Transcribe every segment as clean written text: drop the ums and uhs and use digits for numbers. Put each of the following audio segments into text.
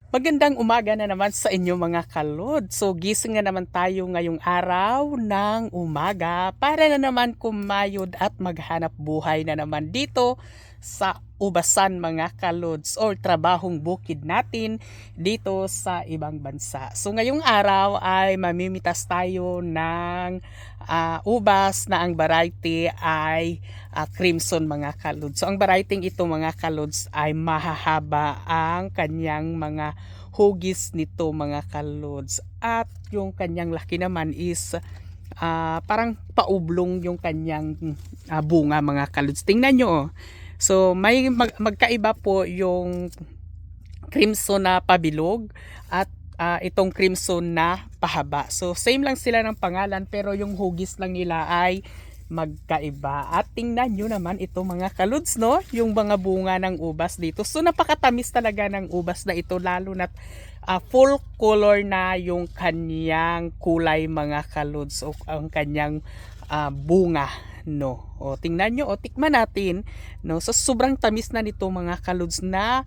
Magandang umaga na naman sa inyo mga kalod. So gising na naman tayo ngayong araw ng umaga para na naman kumayod at maghanap buhay na naman dito sa ubasan mga kalods or trabahong bukid natin dito sa ibang bansa. So ngayong araw ay mamimitas tayo ng ubas na ang variety ay crimson mga kalods. So ang variety ito mga kalods ay mahahaba ang kanyang mga hugis nito mga kalods. At yung kanyang laki naman is parang paublong yung kanyang bunga mga kalods. Tingnan nyo oh. So may magkaiba po yung crimson na pabilog at itong crimson na pahaba. So same lang sila ng pangalan pero yung hugis lang nila ay magkaiba. At tingnan nyo naman ito mga kalods, no? Yung mga bunga ng ubas dito. So napakatamis talaga ng ubas na ito, lalo na full color na yung kanyang kulay mga kalods o ang kanyang bunga, no? O tingnan nyo, o tikman natin, no? So sobrang tamis na nito mga kalods na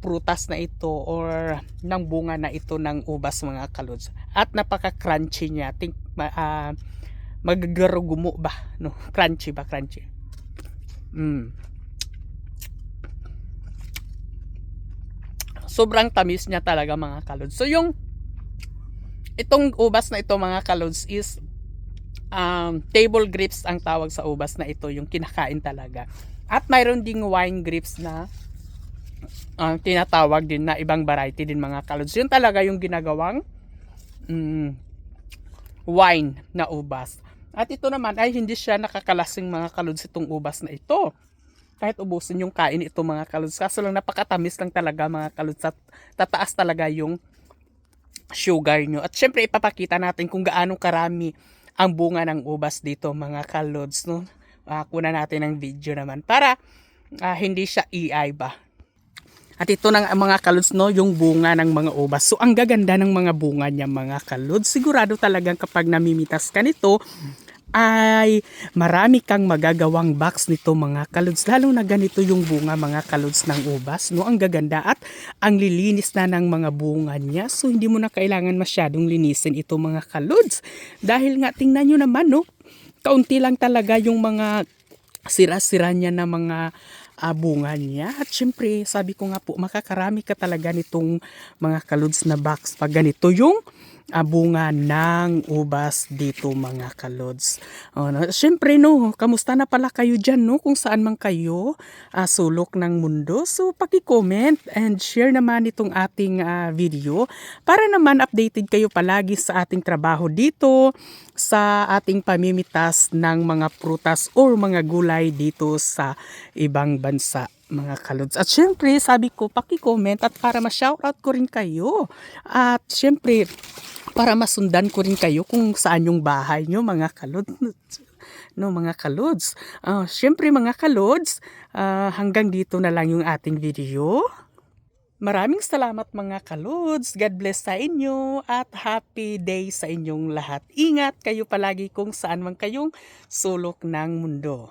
prutas na ito or ng bunga na ito ng ubas mga kalods. At napaka-crunchy niya. Magagarugumo ba, no? Crunchy ba, crunchy. Sobrang tamis niya talaga mga kalods. So yung itong ubas na ito mga kalods is table grapes ang tawag sa ubas na ito, yung kinakain talaga. At mayroon ding wine grapes na tinatawag din na ibang variety din mga kalods. Yun talaga yung ginagawang wine na ubas. At ito naman ay hindi siya nakakalasing mga kalods itong ubas na ito. Kahit ubusin yung kain ito mga kalods. Kaso lang napakatamis lang talaga mga kalods. At tataas talaga yung sugar nyo. At syempre ipapakita natin kung gaano karami ang bunga ng ubas dito mga kalods. No? Kuna natin ang video naman para hindi siya EI ba. At ito na mga kalods, no, yung bunga ng mga ubas. So ang gaganda ng mga bunga niya mga kalods. Sigurado talagang kapag namimitas ka nito ay marami kang magagawang box nito mga kalods. Lalo na ganito yung bunga mga kalods ng ubas, no? Ang gaganda at ang lilinis na ng mga bunga niya. So hindi mo na kailangan masyadong linisin ito mga kalods. Dahil nga tingnan nyo naman, no, kaunti lang talaga yung mga sira-sira niya na mga bunga niya. At syempre sabi ko nga po, makakarami ka talaga nitong mga kalods na box pag ganito yung bunga ng ubas dito mga kalods. Syempre no, kamusta na pala kayo dyan, no? Kung saan man kayo sulok ng mundo. So paki-comment and share naman itong ating video para naman updated kayo palagi sa ating trabaho dito sa ating pamimitas ng mga prutas or mga gulay dito sa ibang bansa mga kalods. At syempre sabi ko paki-comment at para ma-shoutout ko rin kayo. At syempre para masundan ko rin kayo kung saan yung bahay nyo mga kalods. No mga kalods. Syempre mga kalods, hanggang dito na lang yung ating video. Maraming salamat mga kalods. God bless sa inyo at happy day sa inyong lahat. Ingat kayo palagi kung saan man kayong sulok ng mundo.